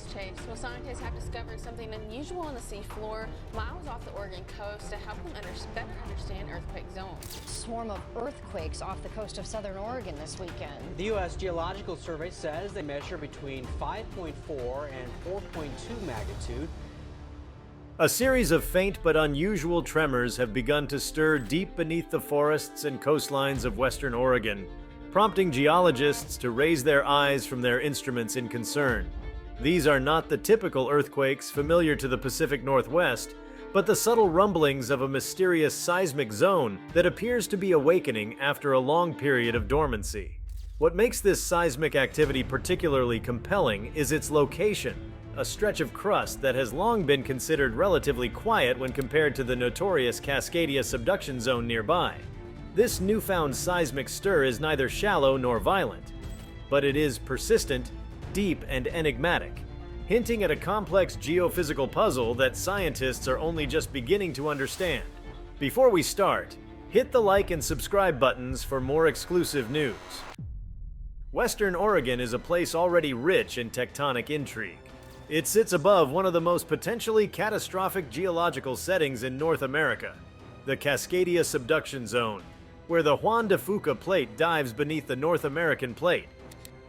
Thanks, Chase. Well, scientists have discovered something unusual on the seafloor miles off the Oregon coast to help them better understand earthquake zones. Swarm of earthquakes off the coast of southern Oregon this weekend. The U.S. Geological Survey says they measure between 5.4 and 4.2 magnitude. A series of faint but unusual tremors have begun to stir deep beneath the forests and coastlines of western Oregon, prompting geologists to raise their eyes from their instruments in concern. These are not the typical earthquakes familiar to the Pacific Northwest, but the subtle rumblings of a mysterious seismic zone that appears to be awakening after a long period of dormancy. What makes this seismic activity particularly compelling is its location, a stretch of crust that has long been considered relatively quiet when compared to the notorious Cascadia Subduction Zone nearby. This newfound seismic stir is neither shallow nor violent, but it is persistent, deep, and enigmatic, hinting at a complex geophysical puzzle that scientists are only just beginning to understand. Before we start, hit the like and subscribe buttons for more exclusive news. Western Oregon is a place already rich in tectonic intrigue. It sits above one of the most potentially catastrophic geological settings in North America, the Cascadia Subduction Zone, where the Juan de Fuca Plate dives beneath the North American Plate.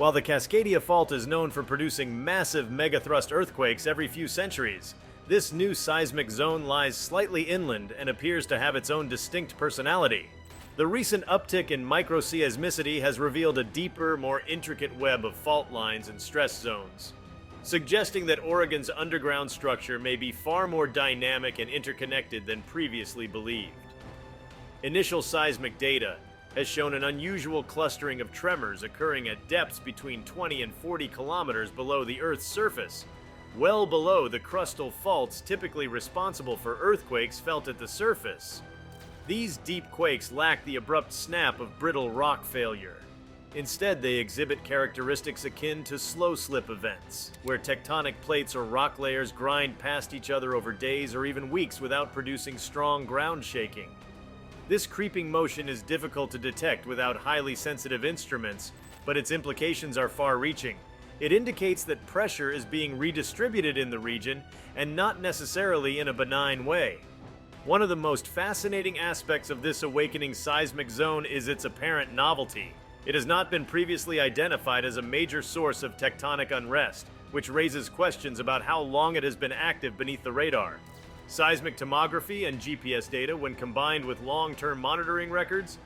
While the Cascadia Fault is known for producing massive megathrust earthquakes every few centuries, this new seismic zone lies slightly inland and appears to have its own distinct personality. The recent uptick in microseismicity has revealed a deeper, more intricate web of fault lines and stress zones, suggesting that Oregon's underground structure may be far more dynamic and interconnected than previously believed. Initial seismic data has shown an unusual clustering of tremors occurring at depths between 20 and 40 kilometers below the Earth's surface, well below the crustal faults typically responsible for earthquakes felt at the surface. These deep quakes lack the abrupt snap of brittle rock failure. Instead, they exhibit characteristics akin to slow-slip events, where tectonic plates or rock layers grind past each other over days or even weeks without producing strong ground shaking. This creeping motion is difficult to detect without highly sensitive instruments, but its implications are far-reaching. It indicates that pressure is being redistributed in the region, and not necessarily in a benign way. One of the most fascinating aspects of this awakening seismic zone is its apparent novelty. It has not been previously identified as a major source of tectonic unrest, which raises questions about how long it has been active beneath the radar. Seismic tomography and GPS data, when combined with long-term monitoring records,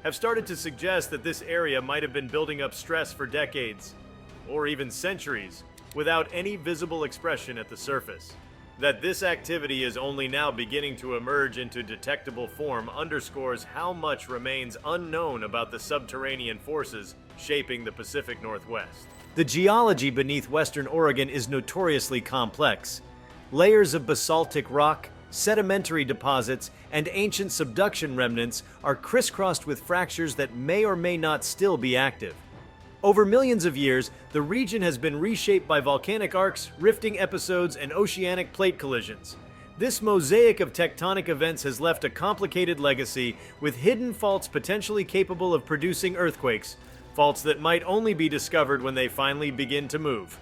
have started to suggest that this area might have been building up stress for decades, or even centuries, without any visible expression at the surface. That this activity is only now beginning to emerge into detectable form underscores how much remains unknown about the subterranean forces shaping the Pacific Northwest. The geology beneath Western Oregon is notoriously complex. Layers of basaltic rock, sedimentary deposits, and ancient subduction remnants are crisscrossed with fractures that may or may not still be active. Over millions of years, the region has been reshaped by volcanic arcs, rifting episodes, and oceanic plate collisions. This mosaic of tectonic events has left a complicated legacy, with hidden faults potentially capable of producing earthquakes, faults that might only be discovered when they finally begin to move.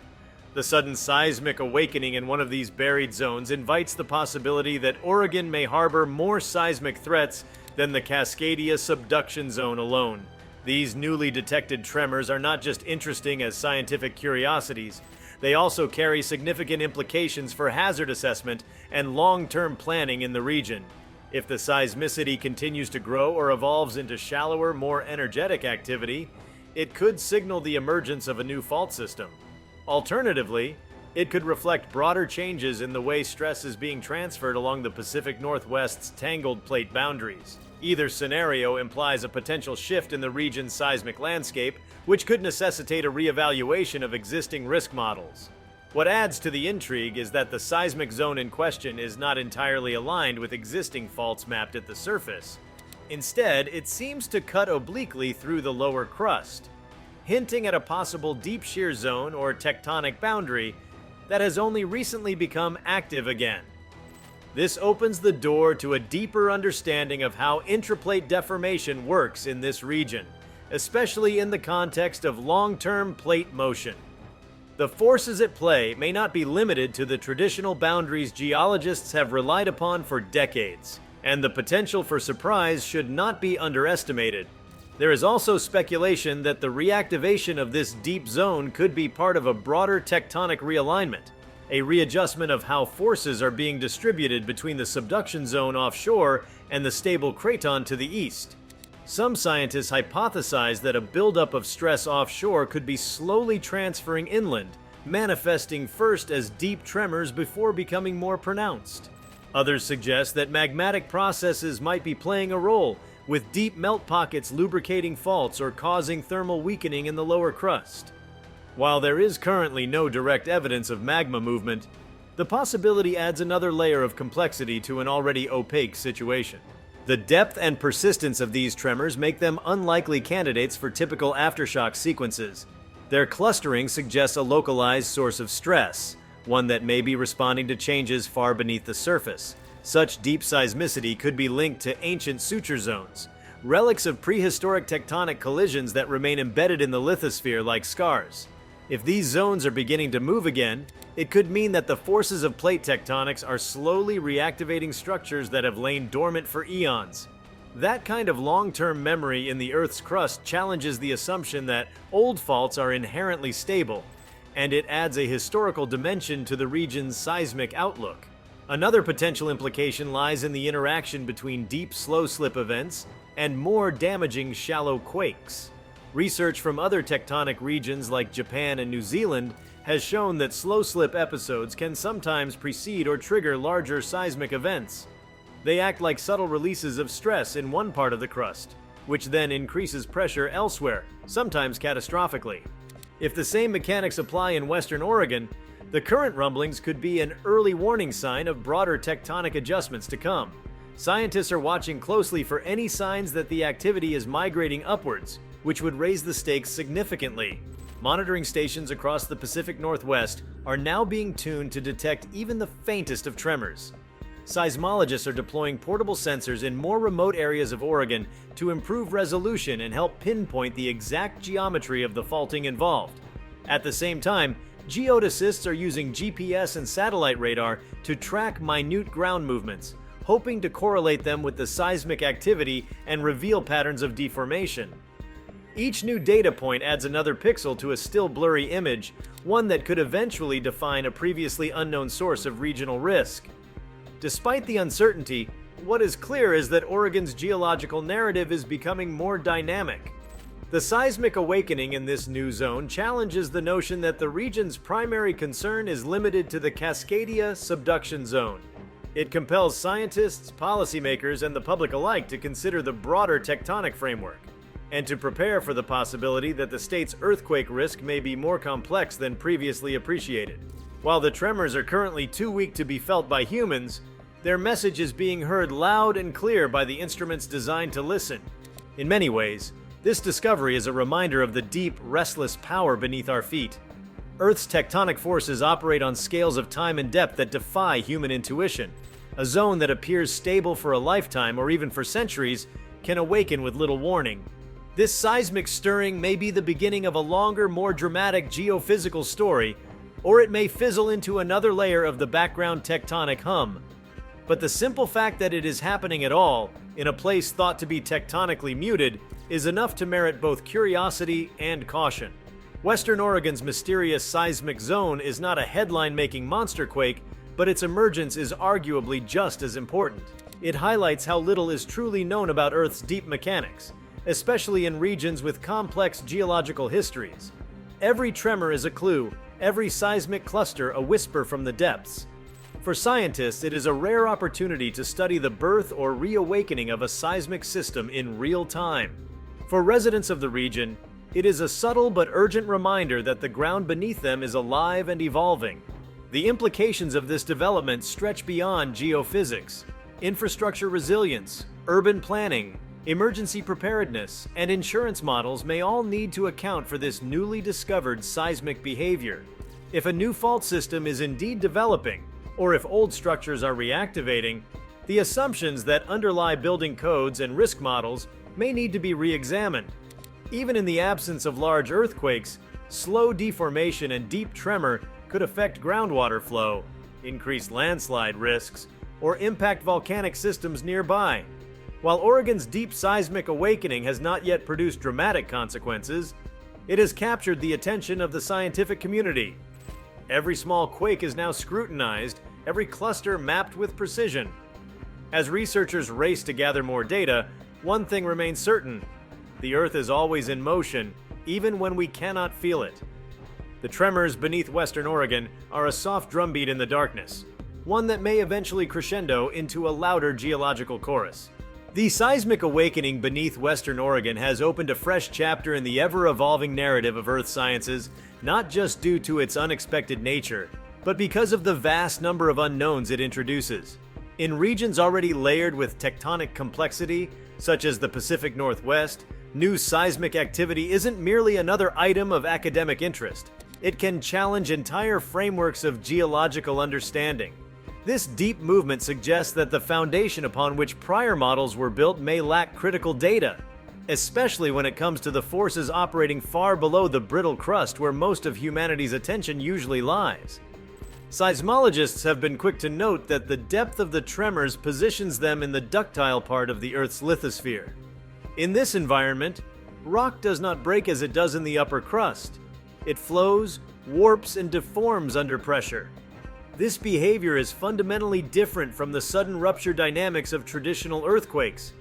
The sudden seismic awakening in one of these buried zones invites the possibility that Oregon may harbor more seismic threats than the Cascadia Subduction Zone alone. These newly detected tremors are not just interesting as scientific curiosities, they also carry significant implications for hazard assessment and long-term planning in the region. If the seismicity continues to grow or evolves into shallower, more energetic activity, it could signal the emergence of a new fault system. Alternatively, it could reflect broader changes in the way stress is being transferred along the Pacific Northwest's tangled plate boundaries. Either scenario implies a potential shift in the region's seismic landscape, which could necessitate a reevaluation of existing risk models. What adds to the intrigue is that the seismic zone in question is not entirely aligned with existing faults mapped at the surface. Instead, it seems to cut obliquely through the lower crust, hinting at a possible deep shear zone or tectonic boundary that has only recently become active again. This opens the door to a deeper understanding of how intraplate deformation works in this region, especially in the context of long-term plate motion. The forces at play may not be limited to the traditional boundaries geologists have relied upon for decades, and the potential for surprise should not be underestimated. There is also speculation that the reactivation of this deep zone could be part of a broader tectonic realignment, a readjustment of how forces are being distributed between the subduction zone offshore and the stable craton to the east. Some scientists hypothesize that a buildup of stress offshore could be slowly transferring inland, manifesting first as deep tremors before becoming more pronounced. Others suggest that magmatic processes might be playing a role, with deep melt pockets lubricating faults or causing thermal weakening in the lower crust. While there is currently no direct evidence of magma movement, the possibility adds another layer of complexity to an already opaque situation. The depth and persistence of these tremors make them unlikely candidates for typical aftershock sequences. Their clustering suggests a localized source of stress, one that may be responding to changes far beneath the surface. Such deep seismicity could be linked to ancient suture zones, relics of prehistoric tectonic collisions that remain embedded in the lithosphere like scars. If these zones are beginning to move again, it could mean that the forces of plate tectonics are slowly reactivating structures that have lain dormant for eons. That kind of long-term memory in the Earth's crust challenges the assumption that old faults are inherently stable, and it adds a historical dimension to the region's seismic outlook. Another potential implication lies in the interaction between deep slow-slip events and more damaging shallow quakes. Research from other tectonic regions like Japan and New Zealand has shown that slow-slip episodes can sometimes precede or trigger larger seismic events. They act like subtle releases of stress in one part of the crust, which then increases pressure elsewhere, sometimes catastrophically. If the same mechanics apply in Western Oregon, the current rumblings could be an early warning sign of broader tectonic adjustments to come. Scientists are watching closely for any signs that the activity is migrating upwards, which would raise the stakes significantly. Monitoring stations across the Pacific Northwest are now being tuned to detect even the faintest of tremors. Seismologists are deploying portable sensors in more remote areas of Oregon to improve resolution and help pinpoint the exact geometry of the faulting involved. At the same time, geodesists are using GPS and satellite radar to track minute ground movements, hoping to correlate them with the seismic activity and reveal patterns of deformation. Each new data point adds another pixel to a still blurry image, one that could eventually define a previously unknown source of regional risk. Despite the uncertainty, what is clear is that Oregon's geological narrative is becoming more dynamic. The seismic awakening in this new zone challenges the notion that the region's primary concern is limited to the Cascadia Subduction Zone. It compels scientists, policymakers, and the public alike to consider the broader tectonic framework, and to prepare for the possibility that the state's earthquake risk may be more complex than previously appreciated. While the tremors are currently too weak to be felt by humans, their message is being heard loud and clear by the instruments designed to listen. In many ways, this discovery is a reminder of the deep, restless power beneath our feet. Earth's tectonic forces operate on scales of time and depth that defy human intuition. A zone that appears stable for a lifetime or even for centuries can awaken with little warning. This seismic stirring may be the beginning of a longer, more dramatic geophysical story, or it may fizzle into another layer of the background tectonic hum. But the simple fact that it is happening at all, in a place thought to be tectonically muted, is enough to merit both curiosity and caution. Western Oregon's mysterious seismic zone is not a headline-making monster quake, but its emergence is arguably just as important. It highlights how little is truly known about Earth's deep mechanics, especially in regions with complex geological histories. Every tremor is a clue, every seismic cluster a whisper from the depths. For scientists, it is a rare opportunity to study the birth or reawakening of a seismic system in real time. For residents of the region, it is a subtle but urgent reminder that the ground beneath them is alive and evolving. The implications of this development stretch beyond geophysics. Infrastructure resilience, urban planning, emergency preparedness, and insurance models may all need to account for this newly discovered seismic behavior. If a new fault system is indeed developing, or if old structures are reactivating, the assumptions that underlie building codes and risk models may need to be re-examined. Even in the absence of large earthquakes, Slow deformation and deep tremor could affect groundwater flow, increase landslide risks, or impact volcanic systems nearby. While Oregon's deep seismic awakening has not yet produced dramatic consequences, it has captured the attention of the scientific community. Every small quake is now scrutinized, every cluster mapped with precision. As researchers race to gather more data, one thing remains certain: the Earth is always in motion, even when we cannot feel it. The tremors beneath Western Oregon are a soft drumbeat in the darkness, one that may eventually crescendo into a louder geological chorus. The seismic awakening beneath Western Oregon has opened a fresh chapter in the ever-evolving narrative of Earth sciences, not just due to its unexpected nature, but because of the vast number of unknowns it introduces. In regions already layered with tectonic complexity, such as the Pacific Northwest, new seismic activity isn't merely another item of academic interest. It can challenge entire frameworks of geological understanding. This deep movement suggests that the foundation upon which prior models were built may lack critical data, especially when it comes to the forces operating far below the brittle crust where most of humanity's attention usually lies. Seismologists have been quick to note that the depth of the tremors positions them in the ductile part of the Earth's lithosphere. In this environment, rock does not break as it does in the upper crust. It flows, warps, and deforms under pressure. This behavior is fundamentally different from the sudden rupture dynamics of traditional earthquakes.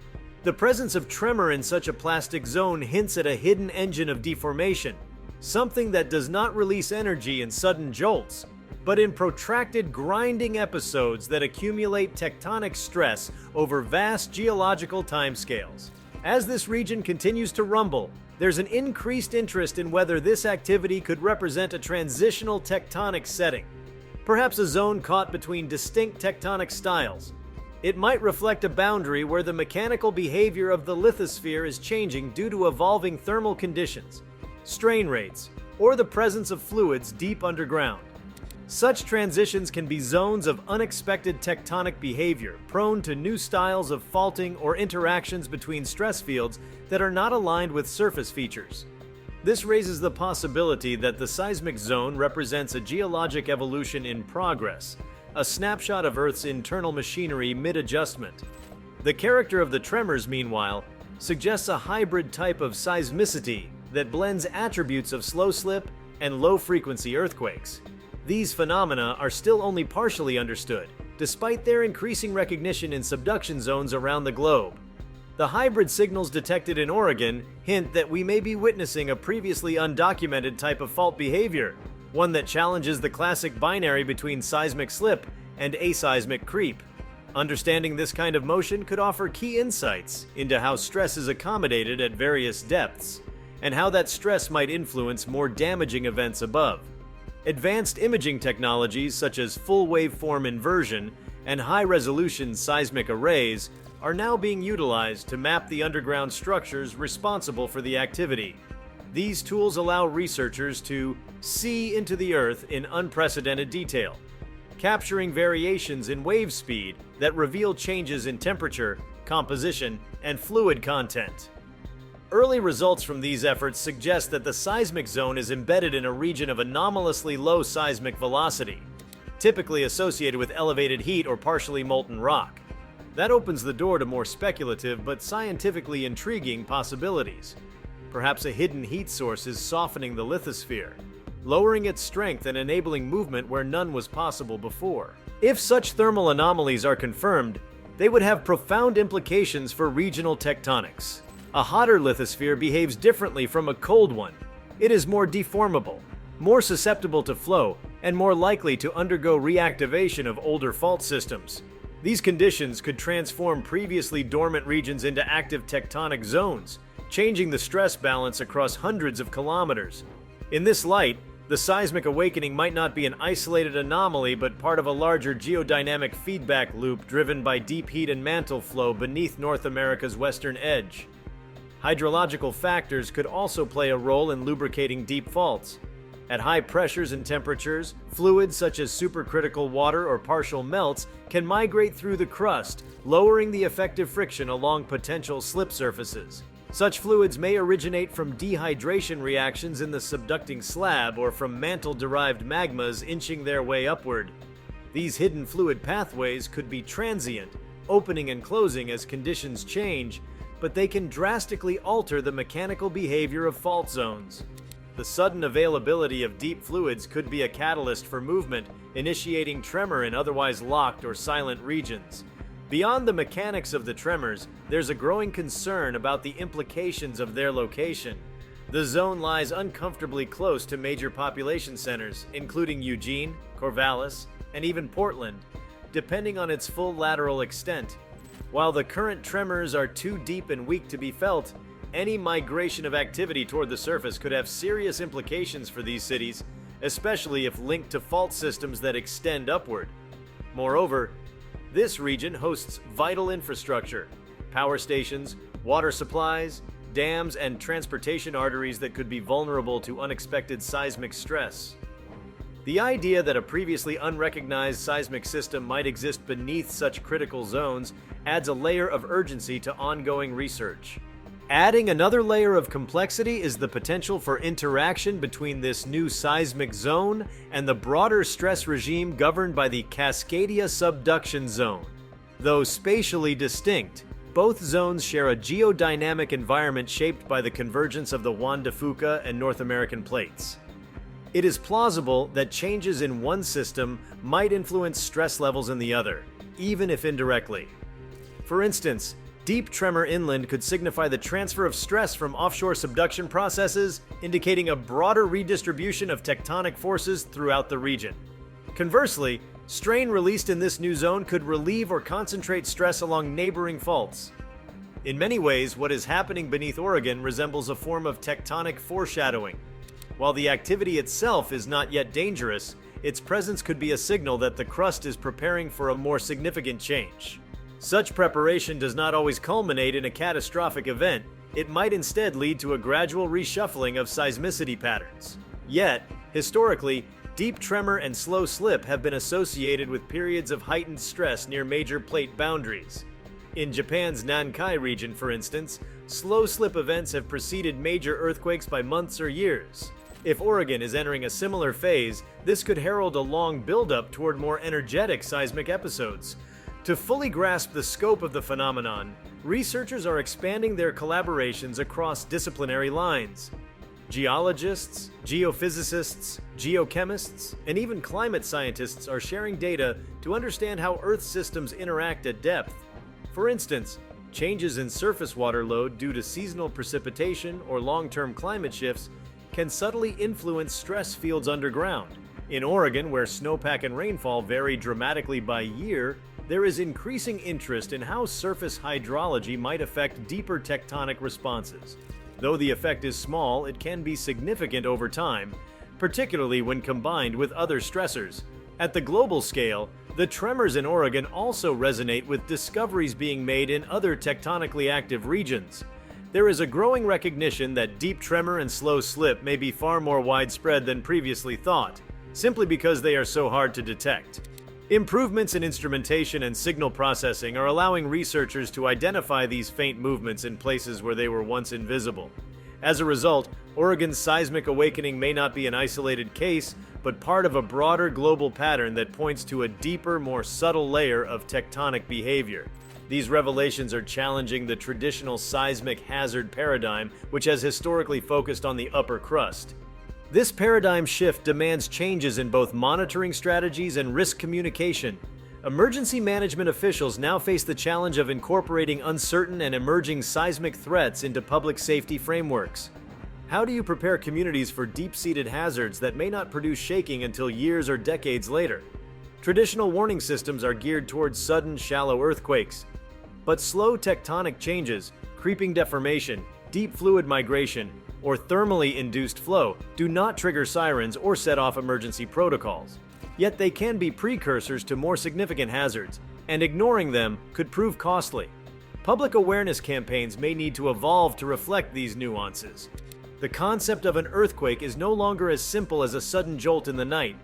The presence of tremor in such a plastic zone hints at a hidden engine of deformation, something that does not release energy in sudden jolts, but in protracted grinding episodes that accumulate tectonic stress over vast geological timescales. As this region continues to rumble, there's an increased interest in whether this activity could represent a transitional tectonic setting, perhaps a zone caught between distinct tectonic styles. It might reflect a boundary where the mechanical behavior of the lithosphere is changing due to evolving thermal conditions, strain rates, or the presence of fluids deep underground. Such transitions can be zones of unexpected tectonic behavior, prone to new styles of faulting or interactions between stress fields that are not aligned with surface features. This raises the possibility that the seismic zone represents a geologic evolution in progress, a snapshot of Earth's internal machinery mid-adjustment. The character of the tremors, meanwhile, suggests a hybrid type of seismicity that blends attributes of slow slip and low-frequency earthquakes. These phenomena are still only partially understood, despite their increasing recognition in subduction zones around the globe. The hybrid signals detected in Oregon hint that we may be witnessing a previously undocumented type of fault behavior, one that challenges the classic binary between seismic slip and aseismic creep. Understanding this kind of motion could offer key insights into how stress is accommodated at various depths, and how that stress might influence more damaging events above. Advanced imaging technologies such as full waveform inversion and high-resolution seismic arrays are now being utilized to map the underground structures responsible for the activity. These tools allow researchers to see into the Earth in unprecedented detail, capturing variations in wave speed that reveal changes in temperature, composition, and fluid content. Early results from these efforts suggest that the seismic zone is embedded in a region of anomalously low seismic velocity, typically associated with elevated heat or partially molten rock. That opens the door to more speculative but scientifically intriguing possibilities. Perhaps a hidden heat source is softening the lithosphere, lowering its strength and enabling movement where none was possible before. If such thermal anomalies are confirmed, they would have profound implications for regional tectonics. A hotter lithosphere behaves differently from a cold one. It is more deformable, more susceptible to flow, and more likely to undergo reactivation of older fault systems. These conditions could transform previously dormant regions into active tectonic zones, changing the stress balance across hundreds of kilometers. In this light, the seismic awakening might not be an isolated anomaly but part of a larger geodynamic feedback loop driven by deep heat and mantle flow beneath North America's western edge. Hydrological factors could also play a role in lubricating deep faults. At high pressures and temperatures, fluids such as supercritical water or partial melts can migrate through the crust, lowering the effective friction along potential slip surfaces. Such fluids may originate from dehydration reactions in the subducting slab or from mantle-derived magmas inching their way upward. These hidden fluid pathways could be transient, opening and closing as conditions change, but they can drastically alter the mechanical behavior of fault zones. The sudden availability of deep fluids could be a catalyst for movement, initiating tremor in otherwise locked or silent regions. Beyond the mechanics of the tremors, there's a growing concern about the implications of their location. The zone lies uncomfortably close to major population centers, including Eugene, Corvallis, and even Portland, depending on its full lateral extent. While the current tremors are too deep and weak to be felt, any migration of activity toward the surface could have serious implications for these cities, especially if linked to fault systems that extend upward. Moreover, this region hosts vital infrastructure, power stations, water supplies, dams, and transportation arteries that could be vulnerable to unexpected seismic stress. The idea that a previously unrecognized seismic system might exist beneath such critical zones adds a layer of urgency to ongoing research. Adding another layer of complexity is the potential for interaction between this new seismic zone and the broader stress regime governed by the Cascadia Subduction Zone. Though spatially distinct, both zones share a geodynamic environment shaped by the convergence of the Juan de Fuca and North American plates. It is plausible that changes in one system might influence stress levels in the other, even if indirectly. For instance, deep tremor inland could signify the transfer of stress from offshore subduction processes, indicating a broader redistribution of tectonic forces throughout the region. Conversely, strain released in this new zone could relieve or concentrate stress along neighboring faults. In many ways, what is happening beneath Oregon resembles a form of tectonic foreshadowing. While the activity itself is not yet dangerous, its presence could be a signal that the crust is preparing for a more significant change. Such preparation does not always culminate in a catastrophic event. It might instead lead to a gradual reshuffling of seismicity patterns. Yet, historically, deep tremor and slow slip have been associated with periods of heightened stress near major plate boundaries. In Japan's Nankai region, for instance, slow slip events have preceded major earthquakes by months or years. If Oregon is entering a similar phase, this could herald a long buildup toward more energetic seismic episodes. To fully grasp the scope of the phenomenon, researchers are expanding their collaborations across disciplinary lines. Geologists, geophysicists, geochemists, and even climate scientists are sharing data to understand how Earth systems interact at depth. For instance, changes in surface water load due to seasonal precipitation or long-term climate shifts can subtly influence stress fields underground. In Oregon, where snowpack and rainfall vary dramatically by year, there is increasing interest in how surface hydrology might affect deeper tectonic responses. Though the effect is small, it can be significant over time, particularly when combined with other stressors. At the global scale, the tremors in Oregon also resonate with discoveries being made in other tectonically active regions. There is a growing recognition that deep tremor and slow slip may be far more widespread than previously thought, simply because they are so hard to detect. Improvements in instrumentation and signal processing are allowing researchers to identify these faint movements in places where they were once invisible. As a result, Oregon's seismic awakening may not be an isolated case, but part of a broader global pattern that points to a deeper, more subtle layer of tectonic behavior. These revelations are challenging the traditional seismic hazard paradigm, which has historically focused on the upper crust. This paradigm shift demands changes in both monitoring strategies and risk communication. Emergency management officials now face the challenge of incorporating uncertain and emerging seismic threats into public safety frameworks. How do you prepare communities for deep-seated hazards that may not produce shaking until years or decades later? Traditional warning systems are geared towards sudden, shallow earthquakes. But slow tectonic changes, creeping deformation, deep fluid migration, or thermally induced flow do not trigger sirens or set off emergency protocols. Yet they can be precursors to more significant hazards, and ignoring them could prove costly. Public awareness campaigns may need to evolve to reflect these nuances. The concept of an earthquake is no longer as simple as a sudden jolt in the night.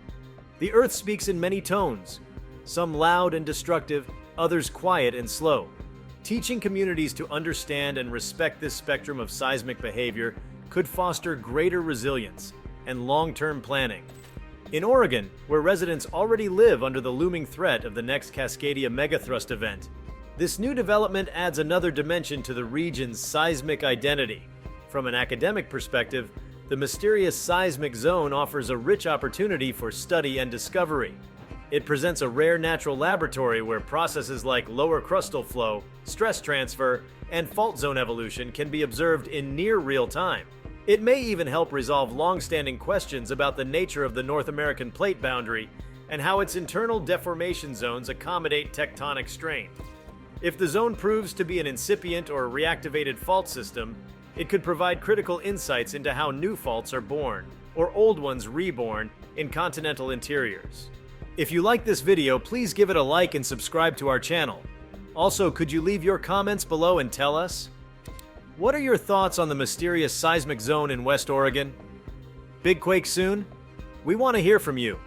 The Earth speaks in many tones, some loud and destructive, others quiet and slow. Teaching communities to understand and respect this spectrum of seismic behavior could foster greater resilience and long-term planning. In Oregon, where residents already live under the looming threat of the next Cascadia megathrust event, this new development adds another dimension to the region's seismic identity. From an academic perspective, the mysterious seismic zone offers a rich opportunity for study and discovery. It presents a rare natural laboratory where processes like lower crustal flow, stress transfer, and fault zone evolution can be observed in near real time. It may even help resolve long-standing questions about the nature of the North American plate boundary and how its internal deformation zones accommodate tectonic strain. If the zone proves to be an incipient or reactivated fault system, it could provide critical insights into how new faults are born, or old ones reborn, in continental interiors. If you like this video, please give it a like and subscribe to our channel. Also, could you leave your comments below and tell us? What are your thoughts on the mysterious seismic zone in West Oregon? Big quake soon? We want to hear from you.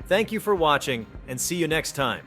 Thank you for watching, and see you next time.